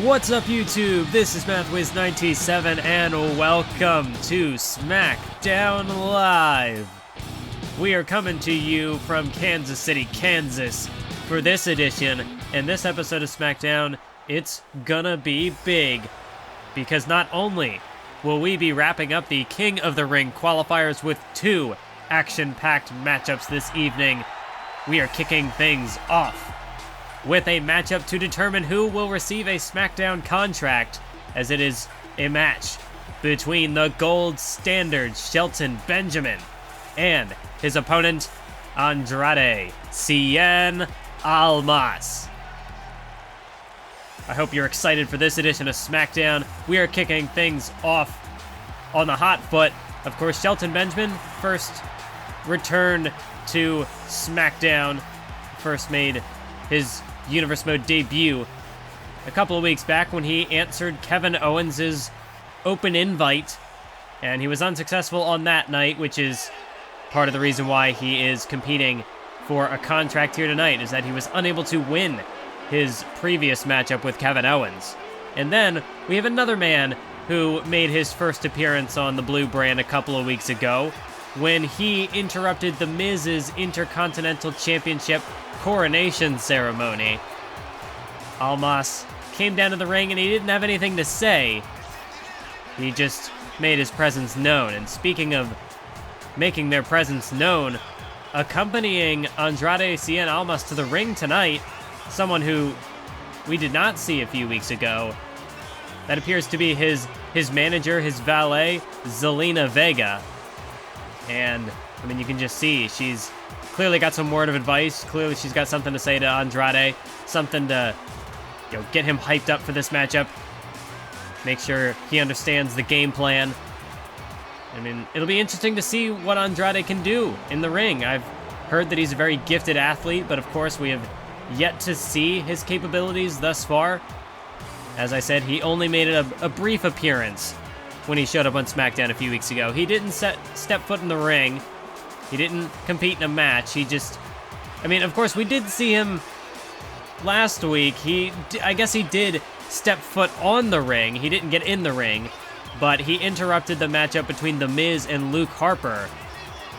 What's up, YouTube? This is MathWiz97 and welcome to SmackDown Live. We are coming to you from Kansas City, Kansas for this edition, and this episode of SmackDown, it's gonna be big. Because not only will we be wrapping up the King of the Ring qualifiers with two action-packed matchups this evening, we are kicking things off with a matchup to determine who will receive a SmackDown contract, as it is a match between the gold standard Shelton Benjamin and his opponent Andrade Cien Almas. I hope you're excited for this edition of SmackDown. We are kicking things off on the hot foot. Of course, Shelton Benjamin first returned to SmackDown, first made his Universe Mode debut a couple of weeks back when he answered Kevin Owens' open invite, and he was unsuccessful on that night, which is part of the reason why he is competing for a contract here tonight, is that he was unable to win his previous matchup with Kevin Owens. And then we have another man who made his first appearance on the Blue brand a couple of weeks ago when he interrupted The Miz's Intercontinental Championship coronation ceremony. Almas came down to the ring and he didn't have anything to say. He just made his presence known. And speaking of making their presence known, accompanying Andrade Cien Almas to the ring tonight, someone who we did not see a few weeks ago, that appears to be his manager, his valet, Zelina Vega. And, I mean, you can just see she's clearly got some word of advice. Clearly she's got something to say to Andrade, something to, get him hyped up for this matchup, make sure he understands the game plan. I mean, it'll be interesting to see what Andrade can do in the ring. I've heard that he's a very gifted athlete, but of course we have yet to see his capabilities thus far. As I said, he only made a brief appearance when he showed up on SmackDown a few weeks ago. He didn't step foot in the ring. He didn't compete in a match. He just, I mean, of course, we did see him last week. I guess he did step foot on the ring. He didn't get in the ring, but he interrupted the matchup between The Miz and Luke Harper.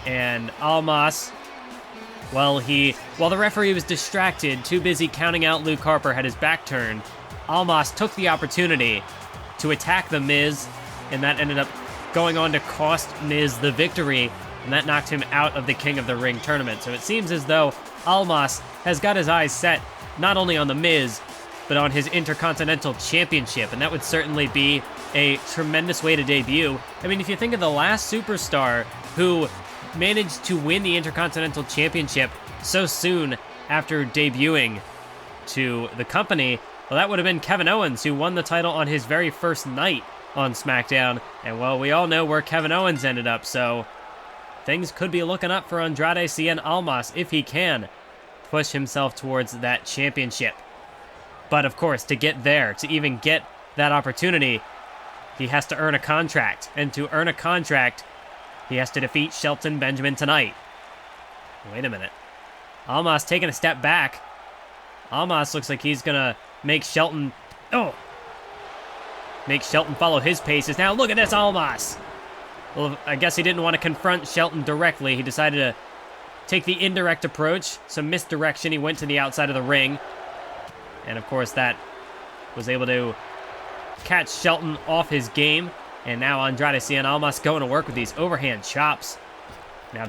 And Almas, while the referee was distracted, too busy counting out Luke Harper, had his back turned, Almas took the opportunity to attack The Miz, and that ended up going on to cost Miz the victory, and that knocked him out of the King of the Ring tournament. So it seems as though Almas has got his eyes set not only on The Miz, but on his Intercontinental Championship, and that would certainly be a tremendous way to debut. I mean, if you think of the last superstar who managed to win the Intercontinental Championship so soon after debuting to the company, well, that would have been Kevin Owens, who won the title on his very first night on SmackDown. And, well, we all know where Kevin Owens ended up, so things could be looking up for Andrade Cien Almas if he can push himself towards that championship. But, of course, to get there, to even get that opportunity, he has to earn a contract. And to earn a contract, he has to defeat Shelton Benjamin tonight. Wait a minute. Almas taking a step back. Almas looks like he's going to make Shelton follow his paces. Now, look at this, Almas. Well, I guess he didn't want to confront Shelton directly. He decided to take the indirect approach. Some misdirection. He went to the outside of the ring. And, of course, that was able to catch Shelton off his game. And now Andrade Cien Almas going to work with these overhand chops. Now,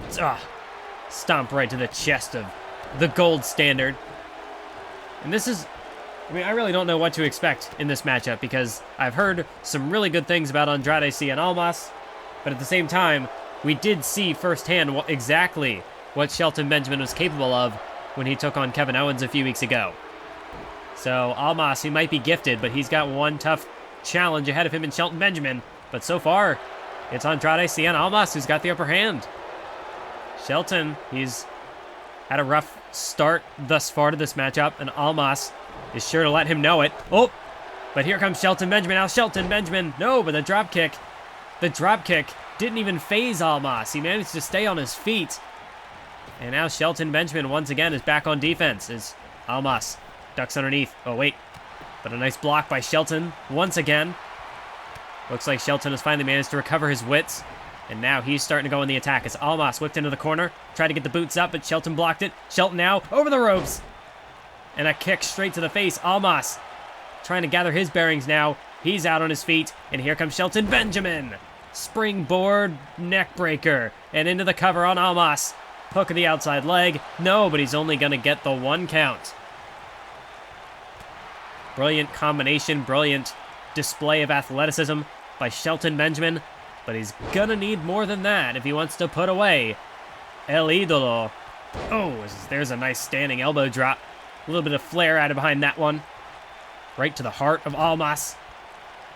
stomp right to the chest of the gold standard. And this is, I mean, I really don't know what to expect in this matchup, because I've heard some really good things about Andrade Cien Almas, but at the same time, we did see firsthand exactly what Shelton Benjamin was capable of when he took on Kevin Owens a few weeks ago. So Almas, he might be gifted, but he's got one tough challenge ahead of him in Shelton Benjamin. But so far, it's Andrade Cien Almas who's got the upper hand. Shelton, he's had a rough start thus far to this matchup, and Almas is sure to let him know it. Oh, but here comes Shelton Benjamin. Now Shelton Benjamin, no, but the drop kick didn't even phase Almas. He managed to stay on his feet. And now Shelton Benjamin once again is back on defense as Almas ducks underneath. Oh, wait. But a nice block by Shelton once again. Looks like Shelton has finally managed to recover his wits. And now he's starting to go in the attack as Almas whipped into the corner. Tried to get the boots up, but Shelton blocked it. Shelton now over the ropes. And a kick straight to the face. Almas trying to gather his bearings now. He's out on his feet. And here comes Shelton Benjamin. Springboard neck breaker. And into the cover on Almas. Hook of the outside leg. No, but he's only going to get the 1 count. Brilliant combination. Brilliant display of athleticism by Shelton Benjamin. But he's gonna need more than that if he wants to put away El Idolo. Oh, there's a nice standing elbow drop. A little bit of flair out of behind that one. Right to the heart of Almas.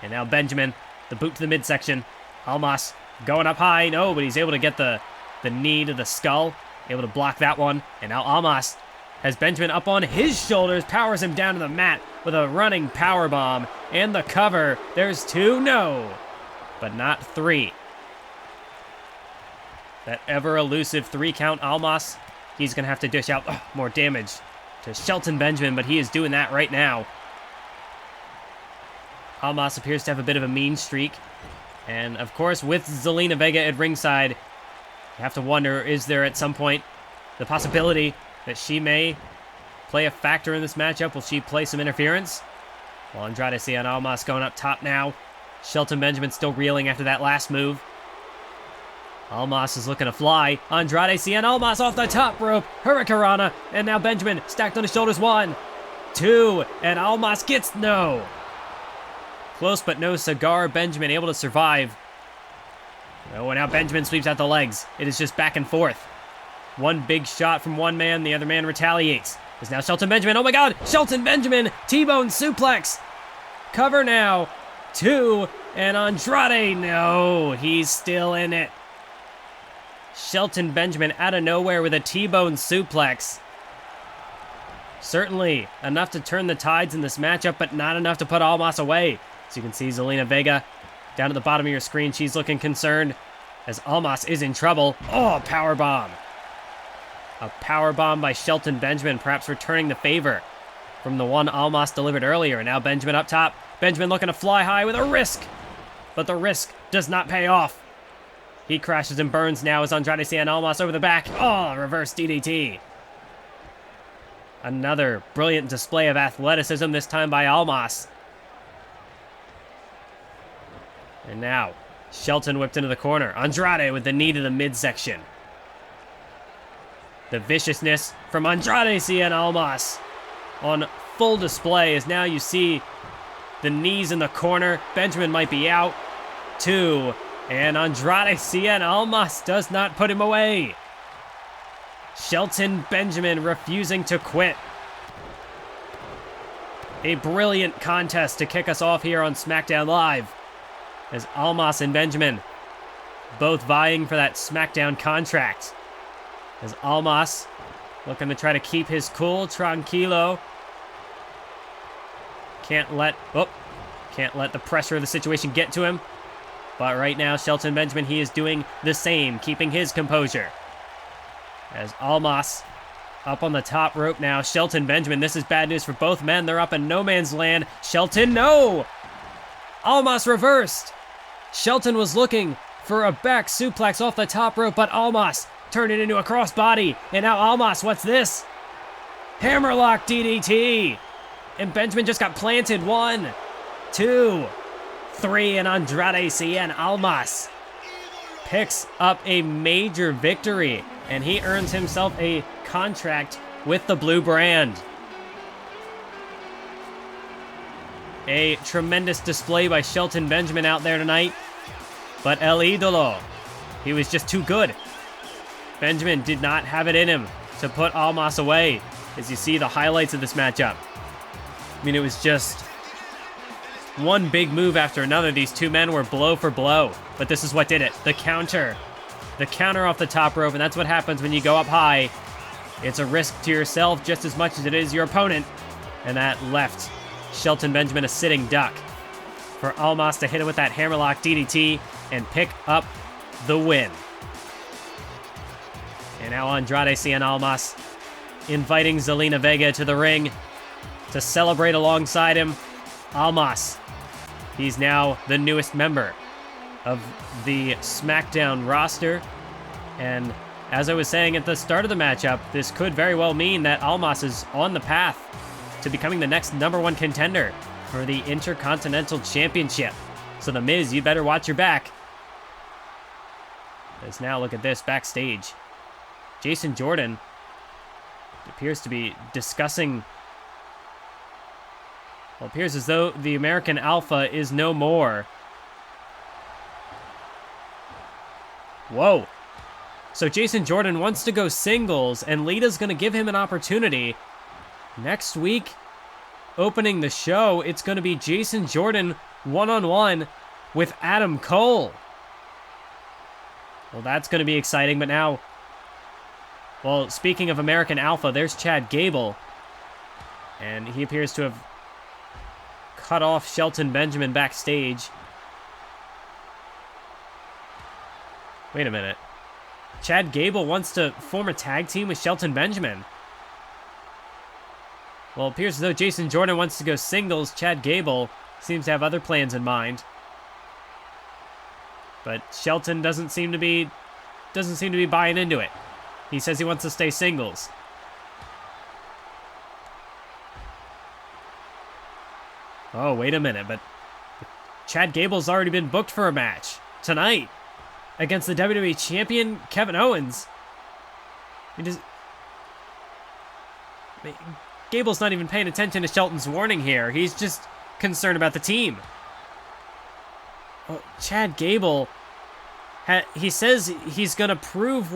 And now Benjamin, the boot to the midsection. Almas going up high. No, but he's able to get the knee to the skull. Able to block that one. And now Almas has Benjamin up on his shoulders. Powers him down to the mat with a running power bomb. And the cover. There's 2. No. But not 3. That ever-elusive 3 count Almas. He's going to have to dish out more damage to Shelton Benjamin, but he is doing that right now. Almas appears to have a bit of a mean streak. And, of course, with Zelina Vega at ringside, you have to wonder, is there at some point the possibility that she may play a factor in this matchup? Will she play some interference? Well, Andrade Cien Almas going up top now. Shelton Benjamin still reeling after that last move. Almas is looking to fly. Andrade Cien Almas off the top rope. Hurricanrana. And now Benjamin stacked on his shoulders. 1, 2. And Almas gets no. Close but no cigar. Benjamin able to survive. Oh, and now Benjamin sweeps out the legs. It is just back and forth. One big shot from one man. The other man retaliates. It's now Shelton Benjamin. Oh my God. Shelton Benjamin. T-bone suplex. Cover now. 2, and Andrade, no, he's still in it. Shelton Benjamin out of nowhere with a T-bone suplex. Certainly enough to turn the tides in this matchup, but not enough to put Almas away. So you can see Zelina Vega down at the bottom of your screen. She's looking concerned as Almas is in trouble. Oh, powerbomb. A powerbomb by Shelton Benjamin, perhaps returning the favor from the one Almas delivered earlier. And now Benjamin up top. Benjamin looking to fly high with a risk. But the risk does not pay off. He crashes and burns now as Andrade Cien Almas over the back. Oh, reverse DDT. Another brilliant display of athleticism, this time by Almas. And now, Shelton whipped into the corner. Andrade with the knee to the midsection. The viciousness from Andrade Cien Almas on full display as now you see the knees in the corner. Benjamin might be out. 2. And Andrade Cien Almas does not put him away. Shelton Benjamin refusing to quit. A brilliant contest to kick us off here on SmackDown Live. As Almas and Benjamin both vying for that SmackDown contract. As Almas looking to try to keep his cool, tranquilo. Can't let the pressure of the situation get to him. But right now, Shelton Benjamin, he is doing the same, keeping his composure. As Almas up on the top rope now. Shelton Benjamin, this is bad news for both men. They're up in no man's land. Shelton, no! Almas reversed. Shelton was looking for a back suplex off the top rope, but Almas turned it into a crossbody. And now Almas, what's this? Hammerlock DDT. And Benjamin just got planted. 1, 2, 3, and Andrade Cien Almas picks up a major victory, and he earns himself a contract with the Blue Brand. A tremendous display by Shelton Benjamin out there tonight, but El Idolo, he was just too good. Benjamin did not have it in him to put Almas away, as you see the highlights of this matchup. I mean, it was just one big move after another. These two men were blow for blow, but this is what did it. The counter off the top rope, and that's what happens when you go up high. It's a risk to yourself just as much as it is your opponent, and that left Shelton Benjamin a sitting duck for Almas to hit him with that hammerlock DDT and pick up the win. And now Andrade Cien Almas inviting Zelina Vega to the ring to celebrate alongside him Almas. He's now the newest member of the SmackDown roster. And as I was saying at the start of the matchup, this could very well mean that Almas is on the path to becoming the next #1 contender for the Intercontinental Championship. So The Miz, you better watch your back. As now, look at this, backstage. Jason Jordan appears to be discussing... Well, it appears as though the American Alpha is no more. Whoa. So Jason Jordan wants to go singles, and Lita's going to give him an opportunity. Next week, opening the show, it's going to be Jason Jordan one-on-one with Adam Cole. Well, that's going to be exciting, but now... Well, speaking of American Alpha, there's Chad Gable. And he appears to have cut off Shelton Benjamin backstage. Wait a minute. Chad Gable wants to form a tag team with Shelton Benjamin. Well, it appears as though Jason Jordan wants to go singles. Chad Gable seems to have other plans in mind. But Shelton doesn't seem to be buying into it. He says he wants to stay singles. Oh, wait a minute, but Chad Gable's already been booked for a match tonight against the WWE Champion, Kevin Owens. Gable's not even paying attention to Shelton's warning here. He's just concerned about the team. Oh, Chad Gable, he says he's going to prove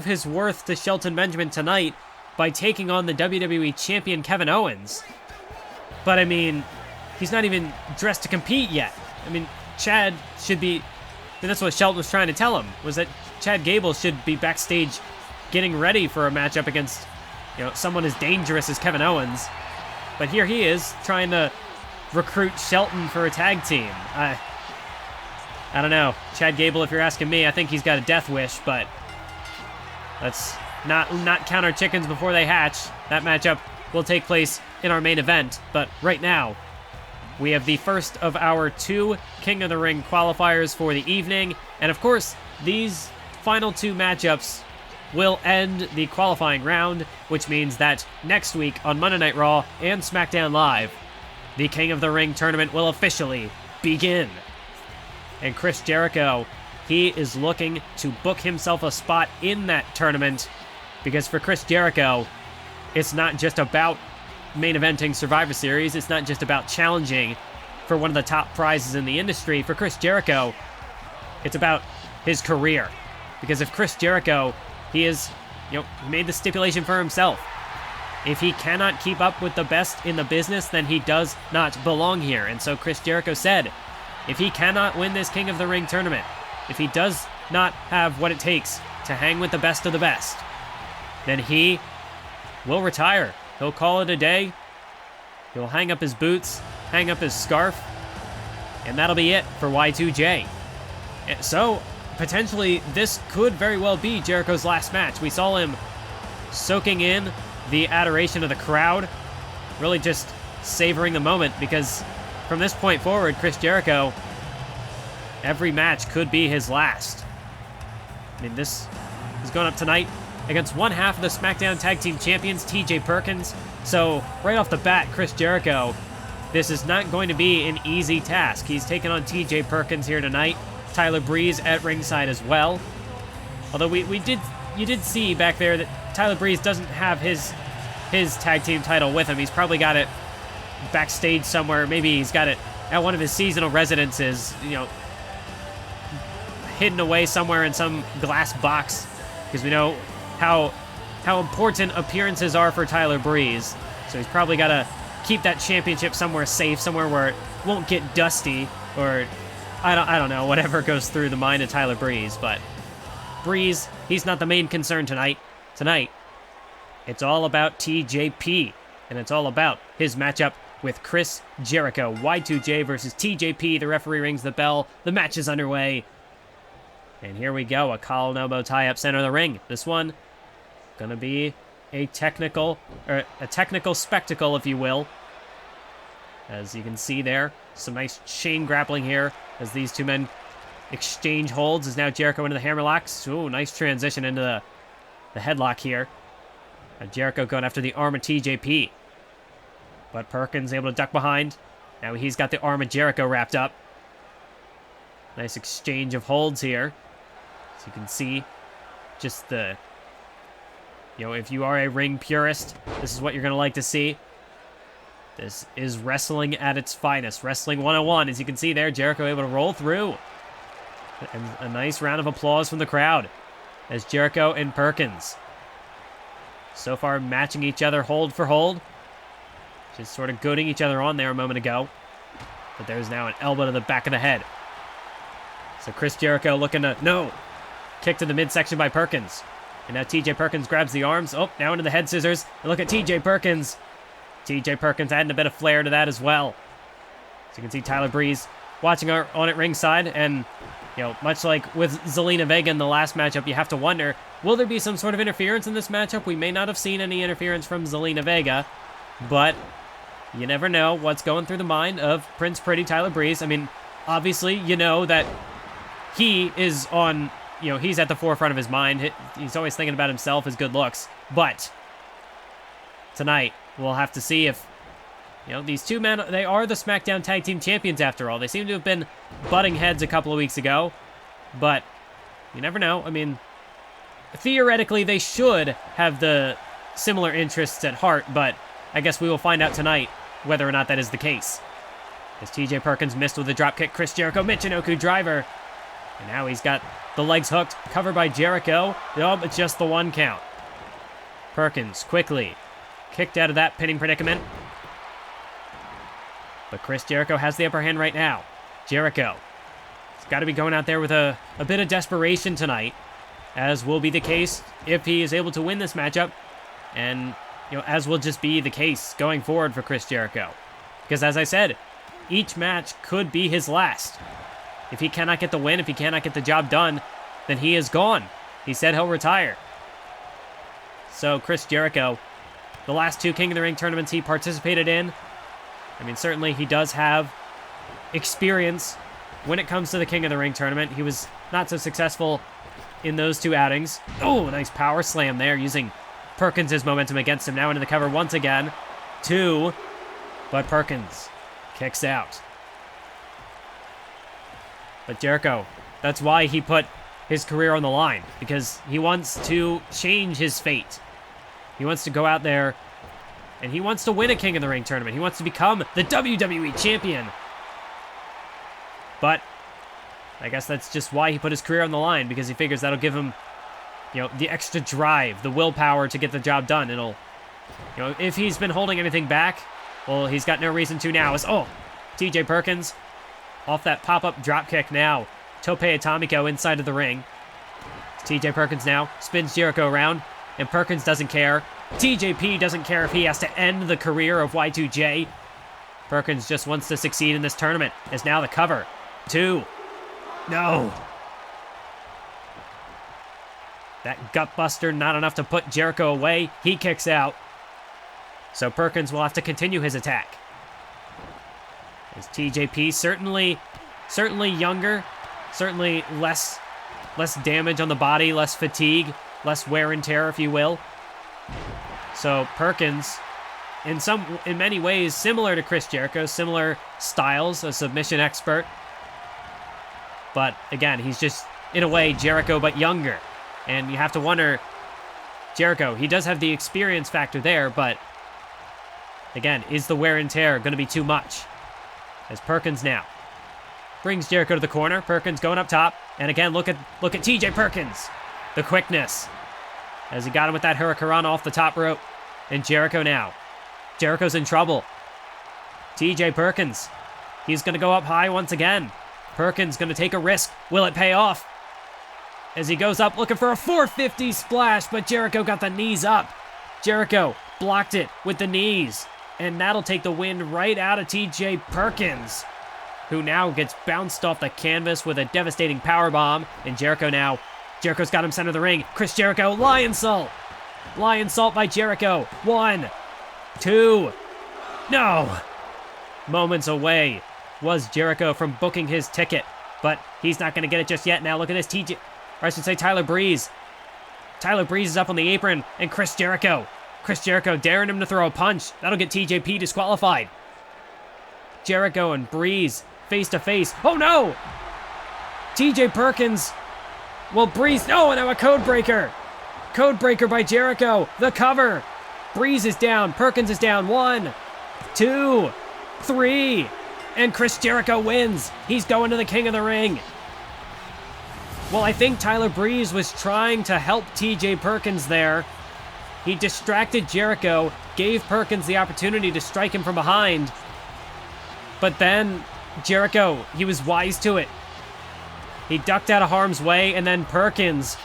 his worth to Shelton Benjamin tonight by taking on the WWE Champion, Kevin Owens. But, I mean, he's not even dressed to compete yet. I mean, Chad should be... And that's what Shelton was trying to tell him, was that Chad Gable should be backstage getting ready for a matchup against, someone as dangerous as Kevin Owens. But here he is, trying to recruit Shelton for a tag team. I don't know. Chad Gable, if you're asking me, I think he's got a death wish, but let's not count our chickens before they hatch. That matchup will take place in our main event, but right now, we have the first of our 2 King of the Ring qualifiers for the evening, and of course, these final 2 matchups will end the qualifying round, which means that next week on Monday Night Raw and SmackDown Live, the King of the Ring tournament will officially begin. And Chris Jericho, he is looking to book himself a spot in that tournament, because for Chris Jericho, it's not just about main eventing Survivor Series. It's not just about challenging for one of the top prizes in the industry. For Chris Jericho, it's about his career. Because if Chris Jericho, he made the stipulation for himself. If he cannot keep up with the best in the business, then he does not belong here. And so Chris Jericho said, if he cannot win this King of the Ring tournament, if he does not have what it takes to hang with the best of the best, then he will retire. He'll call it a day. He'll hang up his boots, hang up his scarf, and that'll be it for Y2J. So, potentially, this could very well be Jericho's last match. We saw him soaking in the adoration of the crowd, really just savoring the moment, because from this point forward, Chris Jericho, every match could be his last. I mean, this is going up tonight against one half of the SmackDown Tag Team Champions, TJ Perkins. So, right off the bat, Chris Jericho, this is not going to be an easy task. He's taking on TJ Perkins here tonight. Tyler Breeze at ringside as well. Although you did see back there that Tyler Breeze doesn't have his tag team title with him. He's probably got it backstage somewhere. Maybe he's got it at one of his seasonal residences, hidden away somewhere in some glass box, because we know how important appearances are for Tyler Breeze. So he's probably got to keep that championship somewhere safe, somewhere where it won't get dusty, or I don't know, whatever goes through the mind of Tyler Breeze. But Breeze, he's not the main concern tonight. Tonight, it's all about TJP, and it's all about his matchup with Chris Jericho. Y2J versus TJP. The referee rings the bell. The match is underway. And here we go, a collar and elbow tie-up center of the ring. This one gonna be a technical spectacle, if you will. As you can see there, some nice chain grappling here as these two men exchange holds. As now Jericho into the hammerlocks. Ooh, nice transition into the headlock here. Jericho going after the arm of TJP. But Perkins able to duck behind. Now he's got the arm of Jericho wrapped up. Nice exchange of holds here. As you can see, just the... if you are a ring purist, this is what you're going to like to see. This is wrestling at its finest. Wrestling 101. As you can see there, Jericho able to roll through. And a nice round of applause from the crowd as Jericho and Perkins so far matching each other hold for hold. Just sort of goading each other on there a moment ago. But there's now an elbow to the back of the head. So Chris Jericho looking to... No! Kick to the midsection by Perkins. And now TJ Perkins grabs the arms. Oh, now into the head scissors. And look at TJ Perkins. TJ Perkins adding a bit of flair to that as well. So you can see Tyler Breeze watching on at ringside. And, much like with Zelina Vega in the last matchup, you have to wonder, will there be some sort of interference in this matchup? We may not have seen any interference from Zelina Vega. But you never know what's going through the mind of Prince Pretty Tyler Breeze. I mean, obviously, you know that he is on... he's at the forefront of his mind. He's always thinking about himself, his good looks. But tonight, we'll have to see if, these two men, they are the SmackDown Tag Team Champions after all. They seem to have been butting heads a couple of weeks ago. But you never know. I mean, theoretically, they should have the similar interests at heart. But I guess we will find out tonight whether or not that is the case. As TJ Perkins missed with a dropkick, Chris Jericho, Michinoku driver. And now he's got the legs hooked, covered by Jericho. Oh, but just the one count. Perkins quickly kicked out of that pinning predicament. But Chris Jericho has the upper hand right now. Jericho has got to be going out there with a bit of desperation tonight, as will be the case if he is able to win this matchup. And, as will just be the case going forward for Chris Jericho. Because as I said, each match could be his last. If he cannot get the win, if he cannot get the job done, then he is gone. He said he'll retire. So Chris Jericho, the last two King of the Ring tournaments he participated in, I mean, certainly he does have experience when it comes to the King of the Ring tournament. He was not so successful in those two outings. Oh, nice power slam there using Perkins' momentum against him. Now into the cover once again. 2, but Perkins kicks out. But Jericho, that's why he put his career on the line, because he wants to change his fate. He wants to go out there, and he wants to win a King of the Ring tournament. He wants to become the WWE Champion. But I guess that's just why he put his career on the line, because he figures that'll give him, the extra drive, the willpower to get the job done. It'll, if he's been holding anything back, well, he's got no reason to now. TJ Perkins off that pop-up dropkick now. Tope Atomico inside of the ring. TJ Perkins now spins Jericho around, and Perkins doesn't care. TJP doesn't care if he has to end the career of Y2J. Perkins just wants to succeed in this tournament. Is now the cover. 2. No. That gutbuster not enough to put Jericho away. He kicks out. So Perkins will have to continue his attack. As TJP certainly younger, certainly less damage on the body, less fatigue, less wear and tear, if you will. So Perkins, in many ways, similar to Chris Jericho, similar styles, a submission expert. But again, he's just, in a way, Jericho, but younger. And you have to wonder, Jericho, he does have the experience factor there, but again, is the wear and tear going to be too much? As Perkins now brings Jericho to the corner. Perkins going up top. And again, look at TJ Perkins. The quickness. As he got him with that Hurricanrana off the top rope. And Jericho now. Jericho's in trouble. TJ Perkins. He's going to go up high once again. Perkins going to take a risk. Will it pay off? As he goes up looking for a 450 splash, but Jericho got the knees up. Jericho blocked it with the knees. And that'll take the wind right out of TJ Perkins, who now gets bounced off the canvas with a devastating powerbomb. And Jericho's got him center of the ring. Chris Jericho, Lion Salt. Lion Salt by Jericho. 1, 2. No. moments away was Jericho from booking his ticket, but he's not going to get it just yet. Now look at this, Tyler Breeze. Tyler Breeze is up on the apron, and Chris Jericho daring him to throw a punch. That'll get TJP disqualified. Jericho and Breeze face to face. Oh no! TJ Perkins. Well, Breeze, no, and now a code breaker. Code breaker by Jericho. The cover. Breeze is down. Perkins is down. 1, 2, 3. And Chris Jericho wins. He's going to the King of the Ring. Well, I think Tyler Breeze was trying to help TJ Perkins there. He distracted Jericho, gave Perkins the opportunity to strike him from behind. But then Jericho, he was wise to it. He ducked out of harm's way, and then Perkins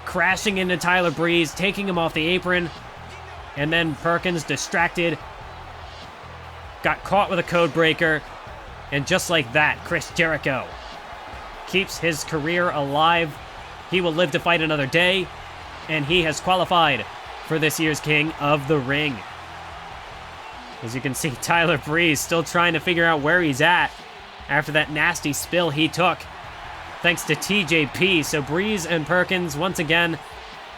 crashing into Tyler Breeze, taking him off the apron. And then Perkins, distracted, got caught with a code breaker. And just like that, Chris Jericho keeps his career alive. He will live to fight another day, and he has qualified for this year's King of the Ring. As you can see, Tyler Breeze still trying to figure out where he's at after that nasty spill he took, thanks to TJP. So Breeze and Perkins, once again,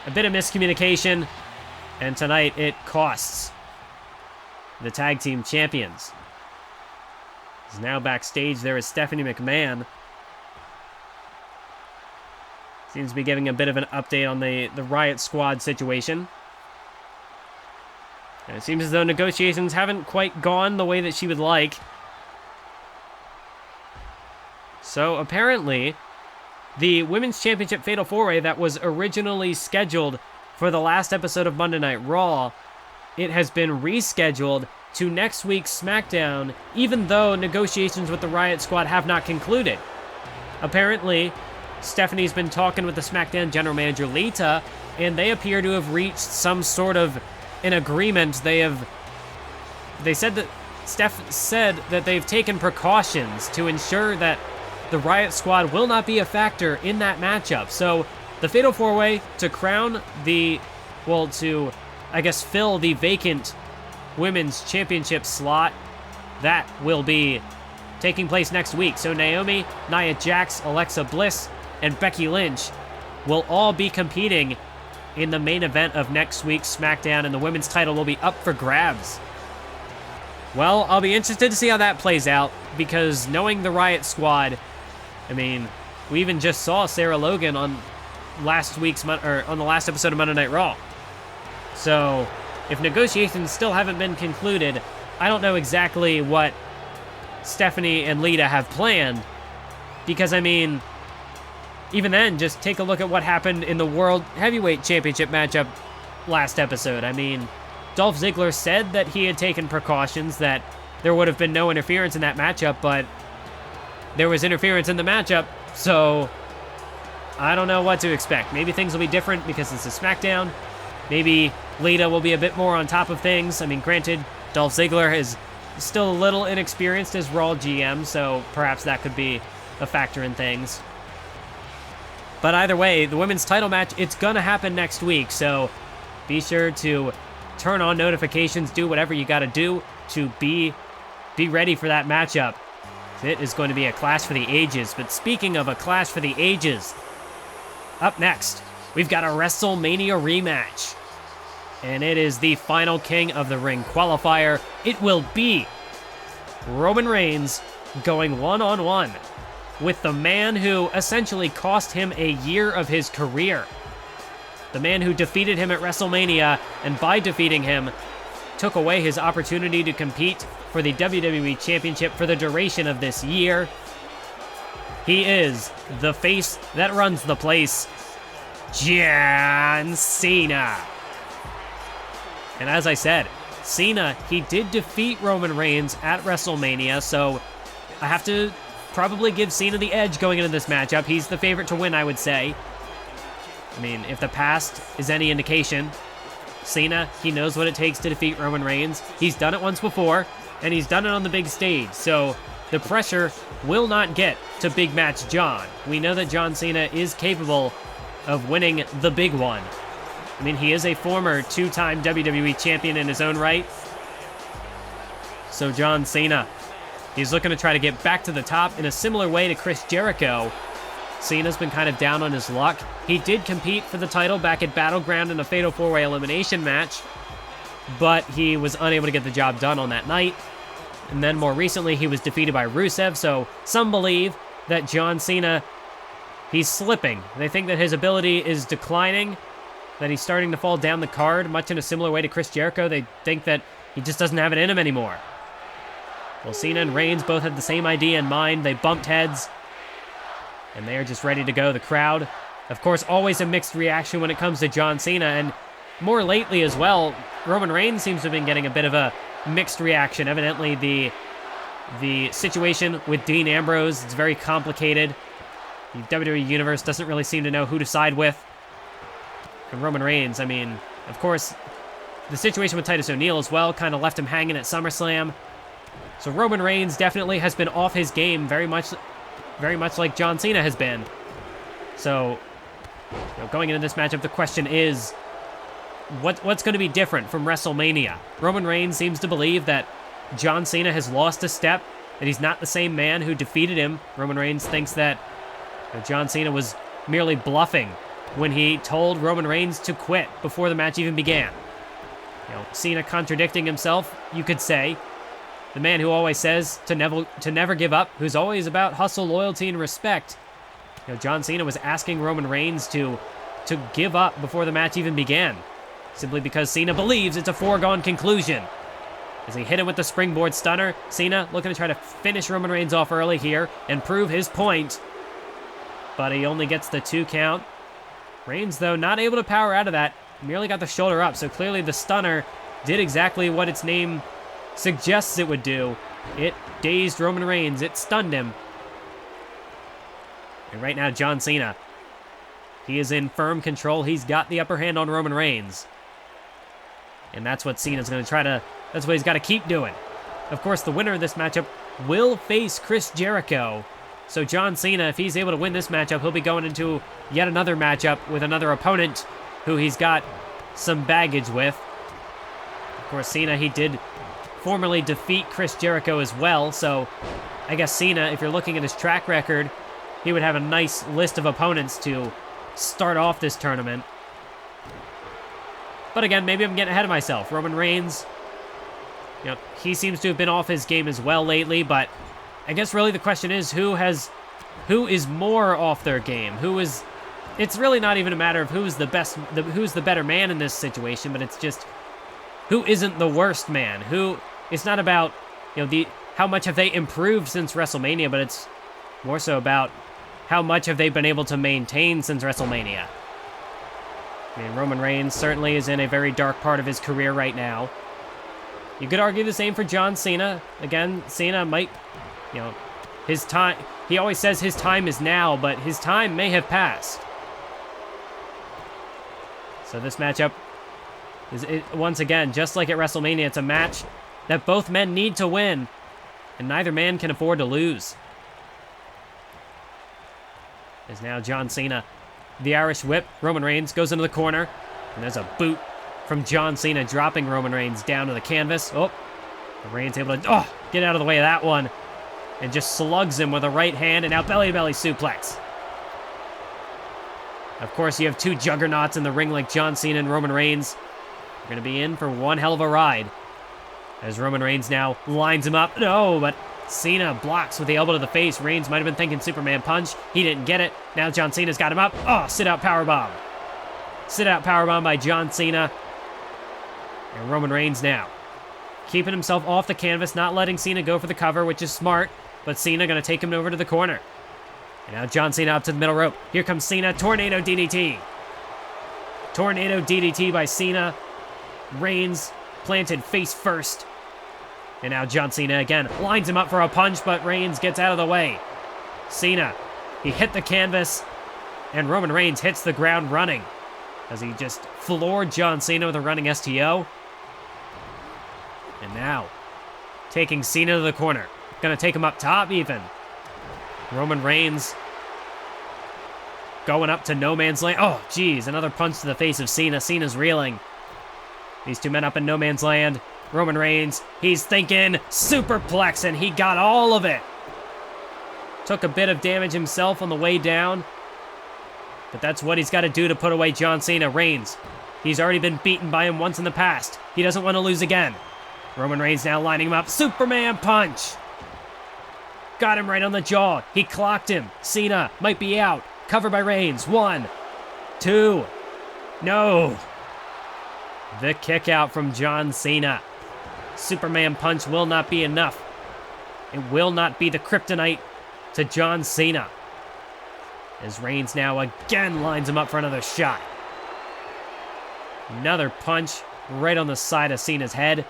a bit of miscommunication, and tonight it costs the tag team champions. As now backstage, there is Stephanie McMahon. Seems to be giving a bit of an update on the Riot Squad situation. And it seems as though negotiations haven't quite gone the way that she would like. So apparently, the Women's Championship Fatal 4-Way that was originally scheduled for the last episode of Monday Night Raw, it has been rescheduled to next week's SmackDown, even though negotiations with the Riot Squad have not concluded. Apparently, Stephanie's been talking with the SmackDown general manager, Lita, and they appear to have reached some sort of an agreement. Steph said that they've taken precautions to ensure that the Riot Squad will not be a factor in that matchup. So the Fatal 4-Way to crown to, I guess, fill the vacant Women's Championship slot, that will be taking place next week. So Naomi, Nia Jax, Alexa Bliss, and Becky Lynch will all be competing in the main event of next week's SmackDown, and the women's title will be up for grabs. Well, I'll be interested to see how that plays out, because knowing the Riot Squad, I mean, we even just saw Sarah Logan on the last episode of Monday Night Raw. So if negotiations still haven't been concluded, I don't know exactly what Stephanie and Lita have planned, because, I mean, even then, just take a look at what happened in the World Heavyweight Championship matchup last episode. I mean, Dolph Ziggler said that he had taken precautions, that there would have been no interference in that matchup, but there was interference in the matchup, so I don't know what to expect. Maybe things will be different because it's a SmackDown. Maybe Lita will be a bit more on top of things. I mean, granted, Dolph Ziggler is still a little inexperienced as Raw GM, so perhaps that could be a factor in things. But either way, the women's title match, it's going to happen next week, so be sure to turn on notifications, do whatever you got to do to be ready for that matchup. It is going to be a clash for the ages. But speaking of a clash for the ages, up next, we've got a WrestleMania rematch. And it is the final King of the Ring qualifier. It will be Roman Reigns going one-on-one with the man who essentially cost him a year of his career. The man who defeated him at WrestleMania, and by defeating him, took away his opportunity to compete for the WWE Championship for the duration of this year. He is the face that runs the place, John Cena. And as I said, Cena, he did defeat Roman Reigns at WrestleMania, so I have to probably give Cena the edge going into this matchup. He's the favorite to win, I would say. I mean, if the past is any indication, Cena, he knows what it takes to defeat Roman Reigns. He's done it once before, and he's done it on the big stage, so the pressure will not get to Big Match John. We know that John Cena is capable of winning the big one. I mean, he is a former two-time WWE champion in his own right. So John Cena, He's looking to try to get back to the top in a similar way to Chris Jericho. Cena's been kind of down on his luck. He did compete for the title back at Battleground in a Fatal 4-Way elimination match, but he was unable to get the job done on that night. And then more recently, he was defeated by Rusev, so some believe that John Cena, he's slipping. They think that his ability is declining, that he's starting to fall down the card, much in a similar way to Chris Jericho. They think that he just doesn't have it in him anymore. Well, Cena and Reigns both had the same idea in mind. They bumped heads, and they are just ready to go. The crowd, of course, always a mixed reaction when it comes to John Cena, and more lately as well, Roman Reigns seems to have been getting a bit of a mixed reaction. Evidently, the situation with Dean Ambrose, it's very complicated. The WWE Universe doesn't really seem to know who to side with. And Roman Reigns, I mean, of course, the situation with Titus O'Neil as well kind of left him hanging at SummerSlam. So Roman Reigns definitely has been off his game, very much like John Cena has been. So, going into this matchup, the question is, what's going to be different from WrestleMania? Roman Reigns seems to believe that John Cena has lost a step, that he's not the same man who defeated him. Roman Reigns thinks that John Cena was merely bluffing when he told Roman Reigns to quit before the match even began. Cena contradicting himself, you could say. The man who always says to never give up, who's always about hustle, loyalty, and respect. John Cena was asking Roman Reigns to give up before the match even began, simply because Cena believes it's a foregone conclusion. As he hit him with the springboard stunner, Cena looking to try to finish Roman Reigns off early here and prove his point. But he only gets the 2 count. Reigns, though, not able to power out of that. Merely got the shoulder up, so clearly the stunner did exactly what its name suggests it would do. It dazed Roman Reigns. It stunned him. And right now, John Cena, he is in firm control. He's got the upper hand on Roman Reigns. And that's what Cena's going to that's what he's got to keep doing. Of course, the winner of this matchup will face Chris Jericho. So John Cena, if he's able to win this matchup, he'll be going into yet another matchup with another opponent who he's got some baggage with. Of course, Cena, he did formerly defeat Chris Jericho as well, so I guess Cena, if you're looking at his track record, he would have a nice list of opponents to start off this tournament. But again, maybe I'm getting ahead of myself. Roman Reigns, he seems to have been off his game as well lately, but I guess really the question is who is more off their game? It's really not even a matter of who's the better man in this situation, but it's just who isn't the worst man? It's not about, how much have they improved since WrestleMania, but it's more so about how much have they been able to maintain since WrestleMania. I mean, Roman Reigns certainly is in a very dark part of his career right now. You could argue the same for John Cena. Again, Cena might, his time, he always says his time is now, but his time may have passed. So this matchup is, once again, just like at WrestleMania, it's a match that both men need to win, and neither man can afford to lose. As now John Cena, the Irish whip, Roman Reigns goes into the corner, and there's a boot from John Cena dropping Roman Reigns down to the canvas. Oh, Reigns able to get out of the way of that one, and just slugs him with a right hand, and now belly-to-belly suplex. Of course, you have 2 juggernauts in the ring like John Cena and Roman Reigns. They're going to be in for one hell of a ride. As Roman Reigns now lines him up. No, but Cena blocks with the elbow to the face. Reigns might have been thinking Superman punch. He didn't get it. Now John Cena's got him up. Oh, sit-out powerbomb. Sit-out powerbomb by John Cena. And Roman Reigns now keeping himself off the canvas, not letting Cena go for the cover, which is smart. But Cena going to take him over to the corner. And now John Cena up to the middle rope. Here comes Cena. Tornado DDT. Tornado DDT by Cena. Reigns planted face first. And now John Cena again lines him up for a punch, but Reigns gets out of the way. Cena, he hit the canvas, and Roman Reigns hits the ground running as he just floored John Cena with a running STO. And now, taking Cena to the corner. Gonna take him up top even. Roman Reigns going up to no man's land. Oh, geez, another punch to the face of Cena. Cena's reeling. These 2 men up in no man's land. Roman Reigns, he's thinking superplex, and he got all of it. Took a bit of damage himself on the way down, but that's what he's got to do to put away John Cena. Reigns, he's already been beaten by him once in the past. He doesn't want to lose again. Roman Reigns now lining him up. Superman punch. Got him right on the jaw. He clocked him. Cena might be out. Covered by Reigns. 1, 2. No. The kick out from John Cena. Superman punch will not be enough. It will not be the kryptonite to John Cena. As Reigns now again lines him up for another shot. Another punch right on the side of Cena's head.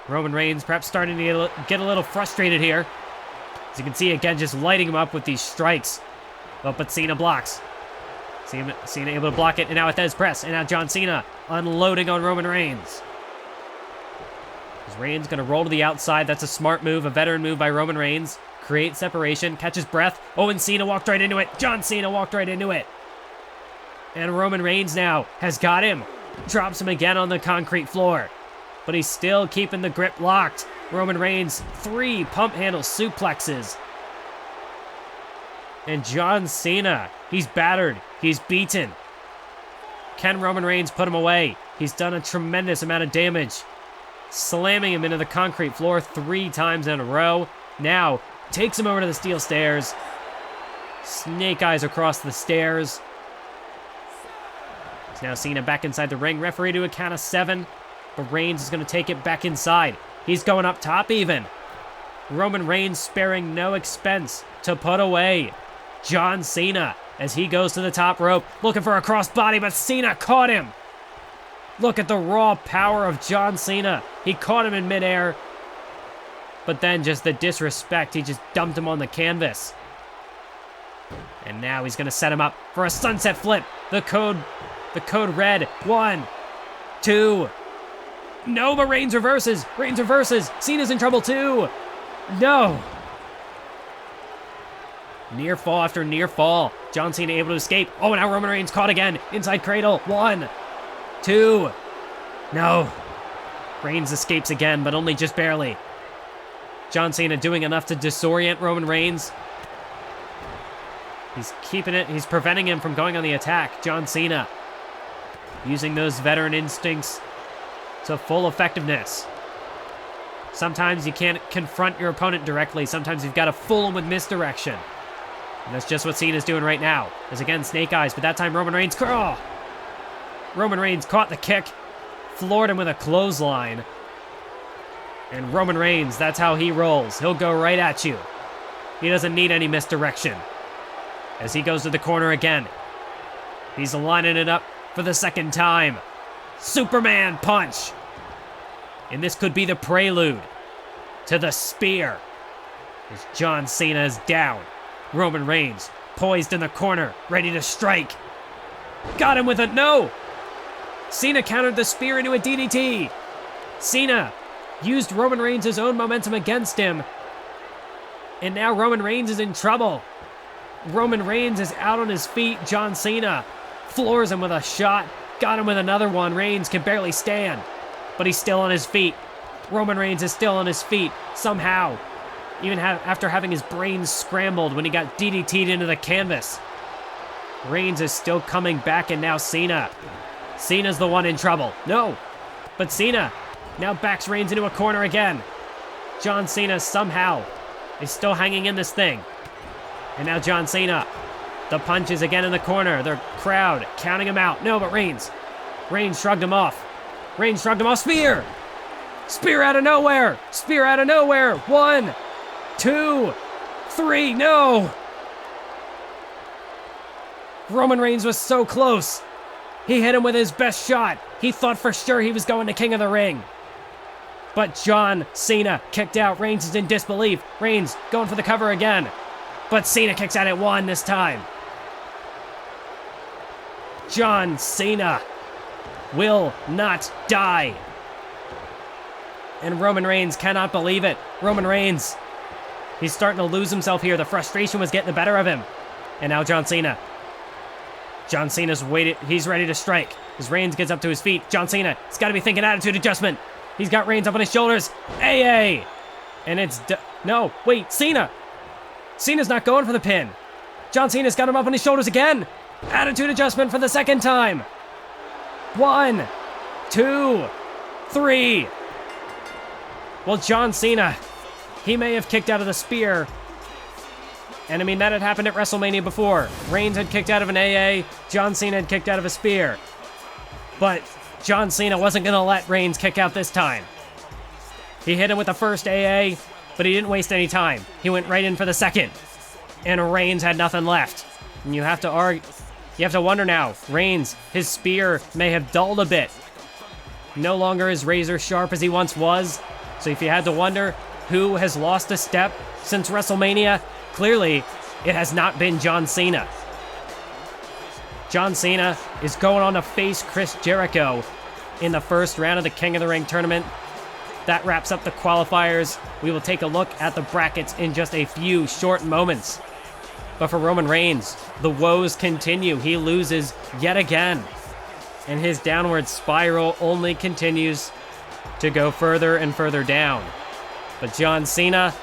Roman Reigns perhaps starting to get a little frustrated here. As you can see, again, just lighting him up with these strikes. Oh, but Cena blocks. Cena able to block it, and now a Thesz press. And now John Cena unloading on Roman Reigns. As Reigns going to roll to the outside. That's a smart move, a veteran move by Roman Reigns. Create separation, catches breath. Oh, and Cena walked right into it. John Cena walked right into it. And Roman Reigns now has got him. Drops him again on the concrete floor. But he's still keeping the grip locked. Roman Reigns, 3 pump handle suplexes. And John Cena, he's battered. He's beaten. Can Roman Reigns put him away? He's done a tremendous amount of damage. Slamming him into the concrete floor 3 times in a row. Now, takes him over to the steel stairs. Snake eyes across the stairs. It's now Cena back inside the ring. Referee to a count of 7. But Reigns is going to take it back inside. He's going up top even. Roman Reigns sparing no expense to put away John Cena as he goes to the top rope. Looking for a crossbody, but Cena caught him. Look at the raw power of John Cena. He caught him in midair. But then just the disrespect. He just dumped him on the canvas. And now he's going to set him up for a sunset flip. The code red. 1, 2. No, but Reigns reverses. Reigns reverses. Cena's in trouble too. No. Near fall after near fall. John Cena able to escape. Oh, and now Roman Reigns caught again. Inside cradle. 1, 2. No. Reigns escapes again, but only just barely. John Cena doing enough to disorient Roman Reigns. He's keeping it. He's preventing him from going on the attack. John Cena using those veteran instincts to full effectiveness. Sometimes you can't confront your opponent directly. Sometimes you've got to fool him with misdirection. And that's just what Cena's doing right now. As again, snake eyes, but that time Roman Reigns... Oh! Roman Reigns caught the kick, floored him with a clothesline. And Roman Reigns, that's how he rolls. He'll go right at you. He doesn't need any misdirection. As he goes to the corner again. He's lining it up for the second time. Superman punch. And this could be the prelude to the spear. As John Cena is down. Roman Reigns poised in the corner, ready to strike. Got him with a no. Cena countered the spear into a DDT. Cena used Roman Reigns' own momentum against him. And now Roman Reigns is in trouble. Roman Reigns is out on his feet. John Cena floors him with a shot. Got him with another one. Reigns can barely stand, but he's still on his feet. Roman Reigns is still on his feet, somehow. Even after having his brains scrambled when he got DDT'd into the canvas. Reigns is still coming back, and now Cena. Cena's the one in trouble. No, but Cena now backs Reigns into a corner again. John Cena somehow is still hanging in this thing. And now John Cena. The punches again in the corner. The crowd counting him out. No, but Reigns. Reigns shrugged him off. Reigns shrugged him off. Spear! Spear out of nowhere! Spear out of nowhere! 1, 2, 3. No! Roman Reigns was so close. He hit him with his best shot. He thought for sure he was going to King of the Ring. But John Cena kicked out. Reigns is in disbelief. Reigns going for the cover again. But Cena kicks out at 1 this time. John Cena will not die. And Roman Reigns cannot believe it. Roman Reigns, he's starting to lose himself here. The frustration was getting the better of him. And now John Cena. John Cena's waited. He's ready to strike. As Reigns gets up to his feet, John Cena, he's got to be thinking attitude adjustment. He's got Reigns up on his shoulders. AA! And it's... No, wait, Cena! Cena's not going for the pin. John Cena's got him up on his shoulders again. Attitude adjustment for the second time. 1, 2, 3. Well, John Cena, he may have kicked out of the spear. And I mean, that had happened at WrestleMania before. Reigns had kicked out of an AA. John Cena had kicked out of a spear. But John Cena wasn't going to let Reigns kick out this time. He hit him with the first AA, but he didn't waste any time. He went right in for the second. And Reigns had nothing left. And you have to wonder now. Reigns, his spear may have dulled a bit. No longer as razor sharp as he once was. So if you had to wonder who has lost a step since WrestleMania, clearly it has not been John Cena. John Cena is going on to face Chris Jericho in the first round of the King of the Ring tournament. That wraps up the qualifiers. We will take a look at the brackets in just a few short moments. But for Roman Reigns, the woes continue. He loses yet again. And his downward spiral only continues to go further and further down. But John Cena,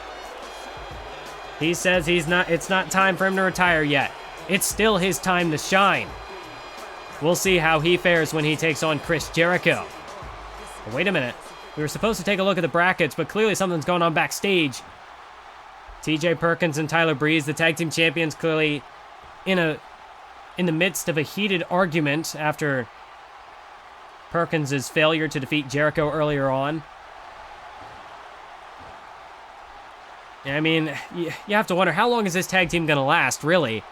he says it's not time for him to retire yet. It's still his time to shine. We'll see how he fares when he takes on Chris Jericho. But wait a minute. We were supposed to take a look at the brackets, but clearly something's going on backstage. TJ Perkins and Tyler Breeze, the tag team champions, clearly in the midst of a heated argument after Perkins' failure to defeat Jericho earlier on. I mean, you have to wonder, how long is this tag team going to last, really?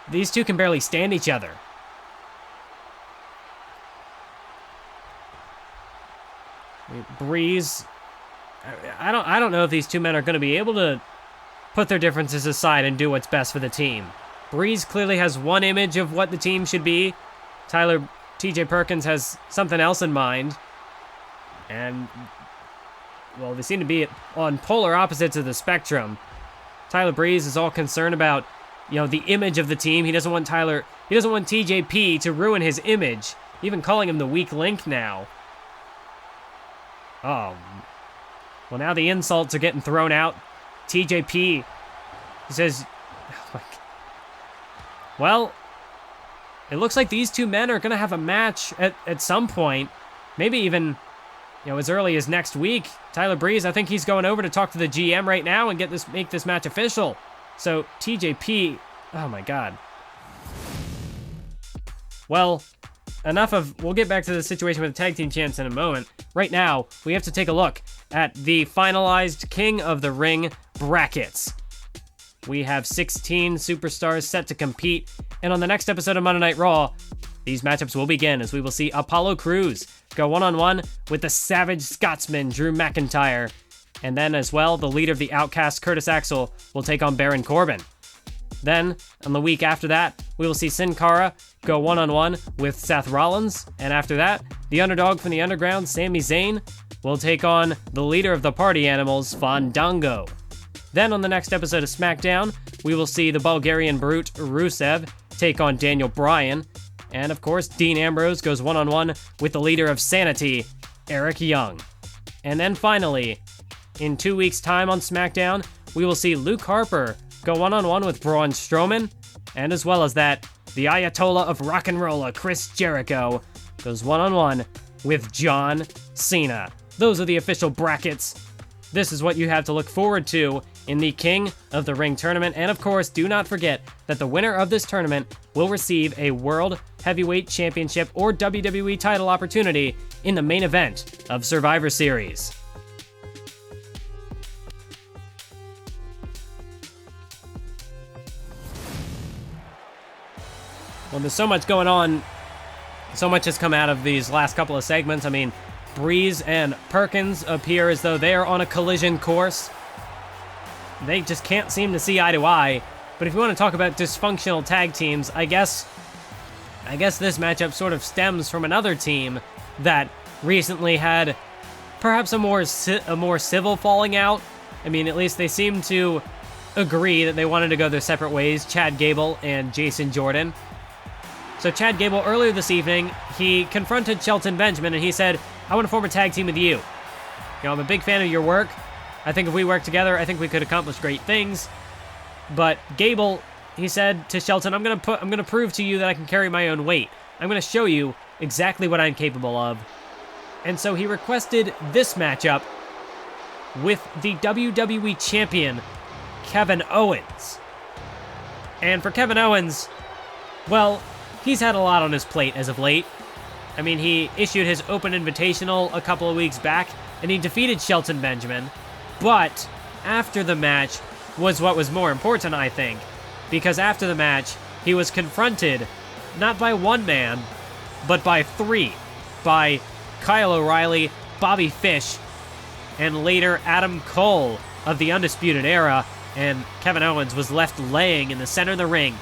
These two can barely stand each other. Breeze, I don't know if these two men are going to be able to put their differences aside and do what's best for the team. Breeze clearly has one image of what the team should be. TJ Perkins has something else in mind. And, well, they seem to be on polar opposites of the spectrum. Tyler Breeze is all concerned about, the image of the team. He doesn't want TJP to ruin his image, even calling him the weak link now. Oh, well, now the insults are getting thrown out. TJP, he says, well, it looks like these two men are going to have a match at some point. Maybe even, as early as next week. Tyler Breeze, I think he's going over to talk to the GM right now and make this match official. So, TJP, oh my God. Well, we'll get back to the situation with the tag team champs in a moment. Right now, we have to take a look at the finalized King of the Ring brackets. We have 16 superstars set to compete, and on the next episode of Monday Night Raw, these matchups will begin as we will see Apollo Crews go one-on-one with the Savage Scotsman, Drew McIntyre, and then as well, the leader of the Outcast, Curtis Axel, will take on Baron Corbin. Then, on the week after that, we will see Sin Cara go one-on-one with Seth Rollins, and after that, the underdog from the Underground, Sami Zayn, will take on the leader of the Party Animals, Fandango. Then on the next episode of SmackDown, we will see the Bulgarian Brute, Rusev, take on Daniel Bryan, and of course, Dean Ambrose goes one-on-one with the leader of Sanity, Eric Young. And then finally, in 2 weeks' time on SmackDown, we will see Luke Harper go one-on-one with Braun Strowman, and as well as that, the Ayatollah of Rock and Rolla, Chris Jericho, goes one-on-one with John Cena. Those are the official brackets. This is what you have to look forward to in the King of the Ring tournament, and of course, do not forget that the winner of this tournament will receive a World Heavyweight Championship or WWE title opportunity in the main event of Survivor Series. Well, there's so much going on. So much has come out of these last couple of segments. I mean, Breeze and Perkins appear as though they are on a collision course. They just can't seem to see eye to eye. But if you want to talk about dysfunctional tag teams, I guess this matchup sort of stems from another team that recently had perhaps a more civil falling out. I mean, at least they seem to agree that they wanted to go their separate ways, Chad Gable and Jason Jordan. So Chad Gable, earlier this evening, he confronted Shelton Benjamin and he said, I want to form a tag team with you. I'm a big fan of your work. I think if we work together, I think we could accomplish great things. But Gable, he said to Shelton, I'm gonna prove to you that I can carry my own weight. I'm gonna show you exactly what I'm capable of. And so he requested this matchup with the WWE Champion, Kevin Owens. And for Kevin Owens, well, he's had a lot on his plate as of late. I mean, he issued his open invitational a couple of weeks back, and he defeated Shelton Benjamin. But after the match was what was more important, I think. Because after the match, he was confronted not by one man, but by three. By Kyle O'Reilly, Bobby Fish, and later Adam Cole of the Undisputed Era. And Kevin Owens was left laying in the center of the ring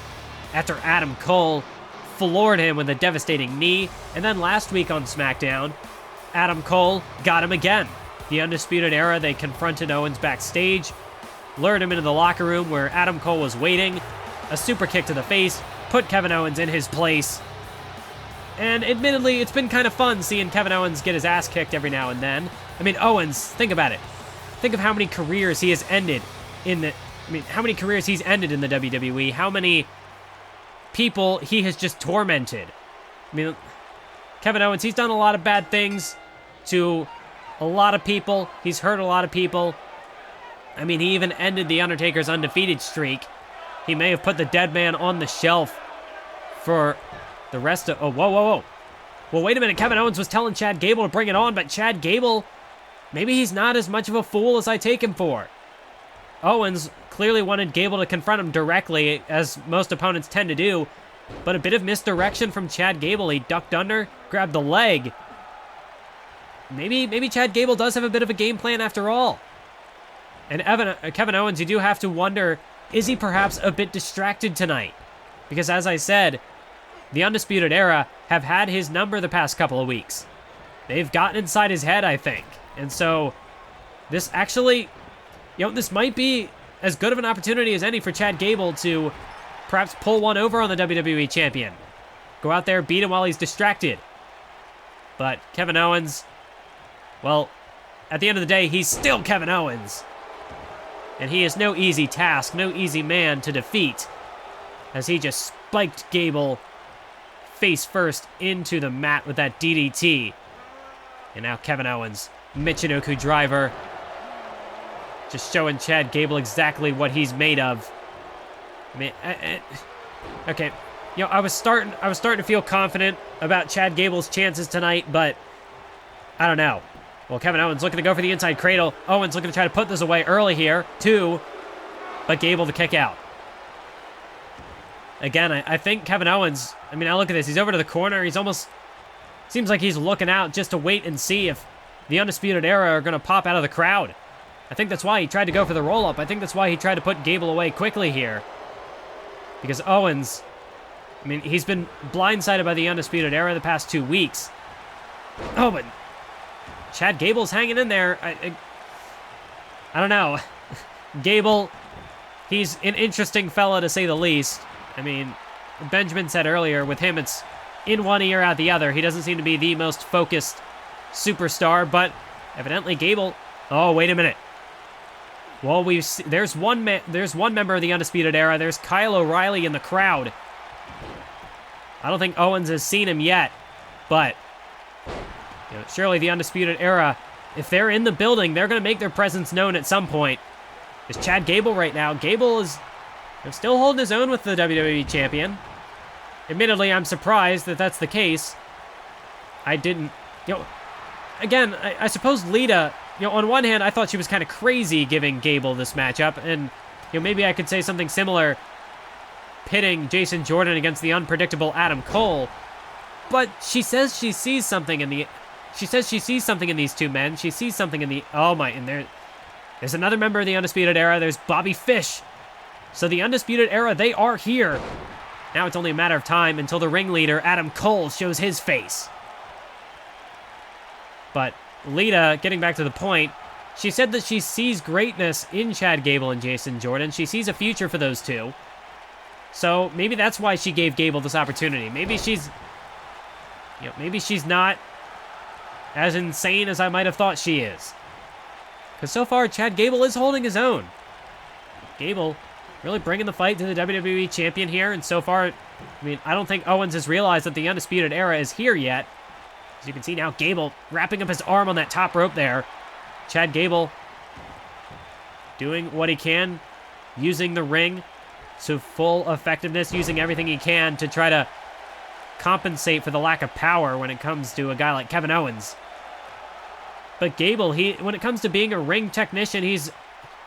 after Adam Cole floored him with a devastating knee. And then last week on SmackDown, Adam Cole got him again. The Undisputed Era, they confronted Owens backstage, lured him into the locker room where Adam Cole was waiting. A super kick to the face put Kevin Owens in his place. And admittedly, it's been kind of fun seeing Kevin Owens get his ass kicked every now and then. I mean, Owens, think about it. Think of how many careers he has ended in the... how many careers he's ended in the WWE. How many people he has just tormented. I mean, Kevin Owens, he's done a lot of bad things to a lot of people. He's hurt a lot of people. I mean, he even ended The Undertaker's undefeated streak. He may have put the dead man on the shelf for the rest of... Oh, whoa, whoa, whoa. Well, wait a minute. Kevin Owens was telling Chad Gable to bring it on, but Chad Gable, maybe he's not as much of a fool as I take him for. Owens clearly wanted Gable to confront him directly, as most opponents tend to do, but a bit of misdirection from Chad Gable. He ducked under, grabbed the leg. Maybe Chad Gable does have a bit of a game plan after all. And Kevin Owens, you do have to wonder, is he perhaps a bit distracted tonight? Because as I said, the Undisputed Era have had his number the past couple of weeks. They've gotten inside his head, I think. And so, this actually, this might be as good of an opportunity as any for Chad Gable to perhaps pull one over on the WWE Champion. Go out there, beat him while he's distracted. But Kevin Owens, well, at the end of the day, he's still Kevin Owens. And he is no easy task, no easy man to defeat, as he just spiked Gable face first into the mat with that DDT. And now Kevin Owens, Michinoku driver, just showing Chad Gable exactly what he's made of. I mean, okay, I was starting to feel confident about Chad Gable's chances tonight, but I don't know. Well, Kevin Owens looking to go for the inside cradle. Owens looking to try to put this away early here, too, but Gable to kick out. Again, I think Kevin Owens, I look at this. He's over to the corner. He's almost, seems like he's looking out just to wait and see if the Undisputed Era are going to pop out of the crowd. I think that's why he tried to go for the roll-up. I think that's why he tried to put Gable away quickly here. Because Owens, he's been blindsided by the Undisputed Era the past 2 weeks. Oh, but Chad Gable's hanging in there. I don't know. Gable, he's an interesting fella to say the least. Benjamin said earlier, with him it's in one ear, out the other. He doesn't seem to be the most focused superstar, but evidently Gable... Oh, wait a minute. Well, there's one member of the Undisputed Era. There's Kyle O'Reilly in the crowd. I don't think Owens has seen him yet, but surely the Undisputed Era, if they're in the building, they're going to make their presence known at some point. There's Chad Gable right now. Gable is still holding his own with the WWE Champion. Admittedly, I'm surprised that that's the case. I didn't... Again, I suppose Lita... on one hand, I thought she was kind of crazy giving Gable this matchup, and maybe I could say something similar, pitting Jason Jordan against the unpredictable Adam Cole. But she says she sees something in the... She says she sees something in these two men. She sees something in the... Oh my... And there's another member of the Undisputed Era. There's Bobby Fish. So the Undisputed Era, they are here. Now it's only a matter of time until the ringleader, Adam Cole, shows his face. But Lita, getting back to the point, she said that she sees greatness in Chad Gable and Jason Jordan. She sees a future for those two. So maybe that's why she gave Gable this opportunity. Maybe she's not as insane as I might have thought she is. Because so far, Chad Gable is holding his own. Gable really bringing the fight to the WWE Champion here. And so far, I mean, I don't think Owens has realized that the Undisputed Era is here yet. As you can see now, Gable wrapping up his arm on that top rope there. Chad Gable doing what he can, using the ring to full effectiveness, using everything he can to try to compensate for the lack of power when it comes to a guy like Kevin Owens. But Gable, when it comes to being a ring technician, he's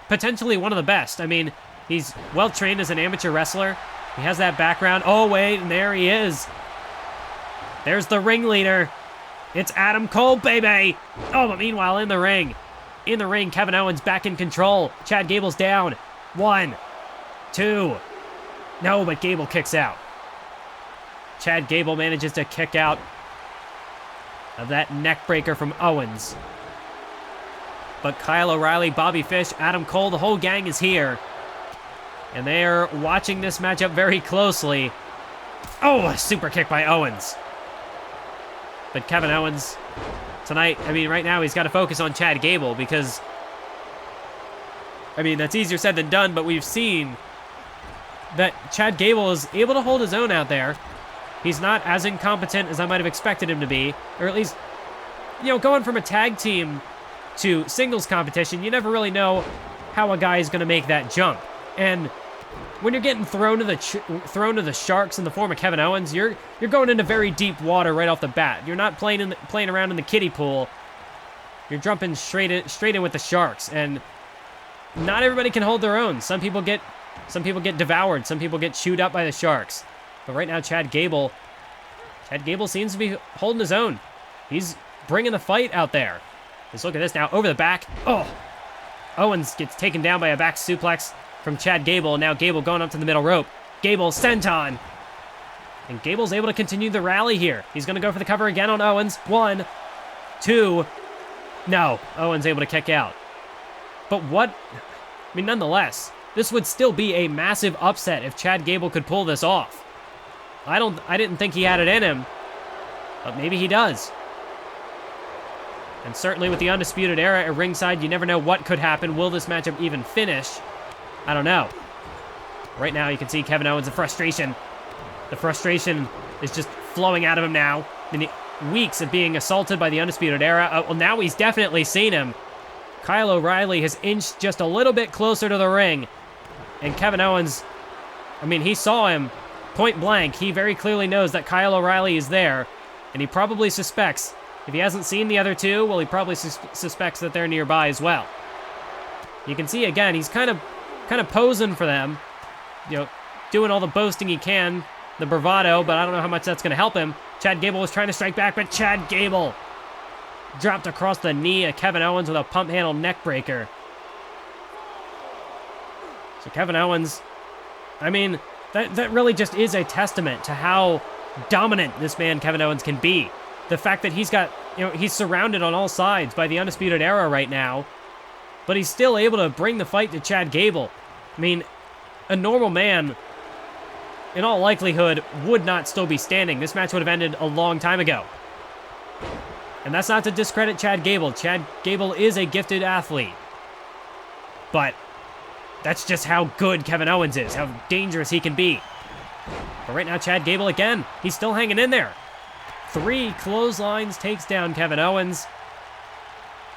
potentially one of the best. I mean, he's well-trained as an amateur wrestler. He has that background. Oh, wait, and there he is. There's the ringleader. It's Adam Cole, baby. Oh, but meanwhile, in the ring, Kevin Owens back in control. Chad Gable's down. 1, 2. No, but Gable kicks out. Chad Gable manages to kick out of that neck breaker from Owens. But Kyle O'Reilly, Bobby Fish, Adam Cole, the whole gang is here. And they're watching this matchup very closely. Oh, a super kick by Owens. But Kevin Owens, tonight, I mean, right now, he's got to focus on Chad Gable because, I mean, that's easier said than done, but we've seen that Chad Gable is able to hold his own out there. He's not as incompetent as I might have expected him to be, or at least, you know, going from a tag team to singles competition, you never really know how a guy is going to make that jump. And when you're getting thrown to the sharks in the form of Kevin Owens, you're going into very deep water right off the bat. You're not playing around in the kiddie pool. You're jumping straight in with the sharks, and not everybody can hold their own. Some people get devoured. Some people get chewed up by the sharks. But right now, Chad Gable seems to be holding his own. He's bringing the fight out there. Let's look at this now. Over the back. Oh! Owens gets taken down by a back suplex from Chad Gable. Now Gable going up to the middle rope. Gable senton. And Gable's able to continue the rally here. He's going to go for the cover again on Owens. 1, 2. No. Owens able to kick out. But what? I mean, nonetheless, this would still be a massive upset if Chad Gable could pull this off. I didn't think he had it in him, but maybe he does. And certainly with the Undisputed Era at ringside, you never know what could happen. Will this matchup even finish? I don't know. Right now, you can see Kevin Owens' frustration. The frustration is just flowing out of him now. In the weeks of being assaulted by the Undisputed Era. Well, now he's definitely seen him. Kyle O'Reilly has inched just a little bit closer to the ring. And Kevin Owens, I mean, he saw him point blank. He very clearly knows that Kyle O'Reilly is there. And he probably suspects, if he hasn't seen the other two, well, he probably suspects that they're nearby as well. You can see, again, he's kind of posing for them. You know, doing all the boasting he can, the bravado, but I don't know how much that's going to help him. Chad Gable was trying to strike back, but Chad Gable dropped across the knee of Kevin Owens with a pump handle neck breaker. So Kevin Owens, I mean, that really just is a testament to how dominant this man Kevin Owens can be. The fact that he's got, you know, he's surrounded on all sides by the Undisputed Era right now, but he's still able to bring the fight to Chad Gable. I mean, a normal man, in all likelihood, would not still be standing. This match would have ended a long time ago. And that's not to discredit Chad Gable. Chad Gable is a gifted athlete. But that's just how good Kevin Owens is, how dangerous he can be. But right now, Chad Gable again, he's still hanging in there. 3 clotheslines takes down Kevin Owens.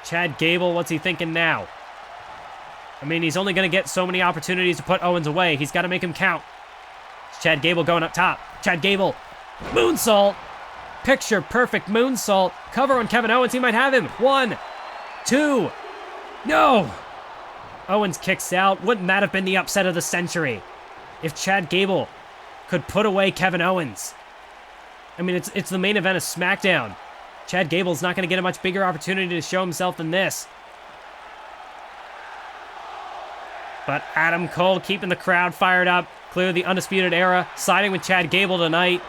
Chad Gable, what's he thinking now? I mean, he's only going to get so many opportunities to put Owens away. He's got to make him count. It's Chad Gable going up top. Chad Gable, moonsault. Picture perfect moonsault. Cover on Kevin Owens. He might have him. 1, 2. No. Owens kicks out. Wouldn't that have been the upset of the century if Chad Gable could put away Kevin Owens? I mean, it's the main event of SmackDown. Chad Gable's not going to get a much bigger opportunity to show himself than this. But Adam Cole keeping the crowd fired up. Clearly the Undisputed Era siding with Chad Gable tonight.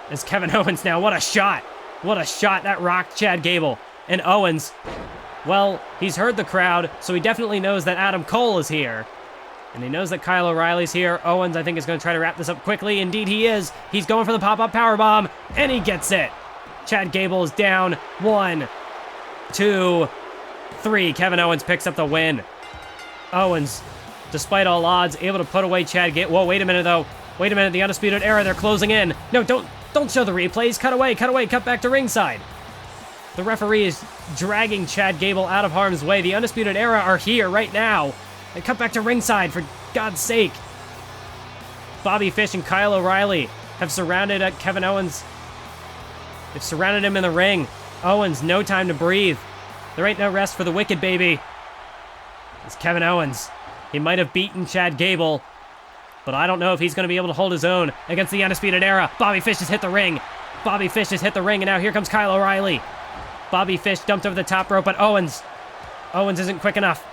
As Kevin Owens now, what a shot. What a shot that rocked Chad Gable. And Owens, well, he's heard the crowd, so he definitely knows that Adam Cole is here. And he knows that Kyle O'Reilly's here. Owens, I think, is going to try to wrap this up quickly. Indeed, he is. He's going for the pop-up powerbomb, and he gets it. Chad Gable is down. 1, 2. 3. Kevin Owens picks up the win. Owens, despite all odds, able to put away Chad Gable. Whoa, wait a minute, though. Wait a minute, the Undisputed Era, they're closing in. No, don't show the replays. Cut away, cut back to ringside. The referee is dragging Chad Gable out of harm's way. The Undisputed Era are here right now. And cut back to ringside, for God's sake. Bobby Fish and Kyle O'Reilly have surrounded Kevin Owens. They've surrounded him in the ring. Owens, no time to breathe. There ain't no rest for the wicked, baby. It's Kevin Owens. He might have beaten Chad Gable, but I don't know if he's going to be able to hold his own against the Undisputed Era. Bobby Fish has hit the ring. Bobby Fish has hit the ring, and now here comes Kyle O'Reilly. Bobby Fish dumped over the top rope, but Owens isn't quick enough.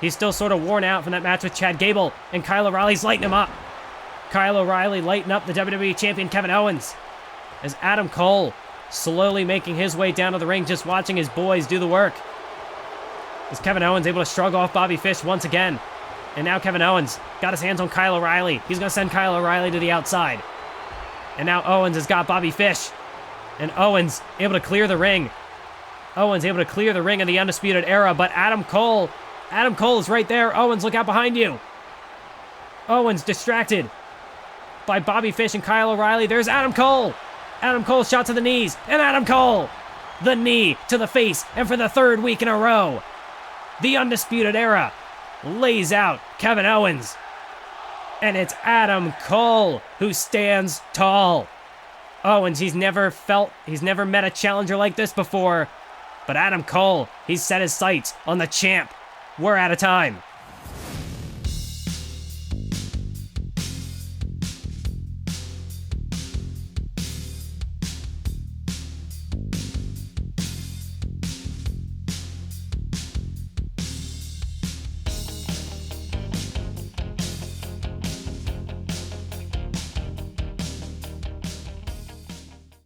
He's still sort of worn out from that match with Chad Gable, and Kyle O'Reilly's lighting him up. Kyle O'Reilly lighting up the WWE Champion Kevin Owens as Adam Cole slowly making his way down to the ring, just watching his boys do the work. Is Kevin Owens able to shrug off Bobby Fish once again? And now Kevin Owens got his hands on Kyle O'Reilly. He's going to send Kyle O'Reilly to the outside. And now Owens has got Bobby Fish. And Owens able to clear the ring. Owens able to clear the ring of the Undisputed Era, but Adam Cole is right there. Owens, look out behind you. Owens distracted by Bobby Fish and Kyle O'Reilly. There's Adam Cole. Adam Cole shot to the knees, and Adam Cole, the knee to the face, and for the 3rd week in a row, the Undisputed Era lays out Kevin Owens. And it's Adam Cole who stands tall. Owens, he's never met a challenger like this before. But Adam Cole, he's set his sights on the champ. We're out of time.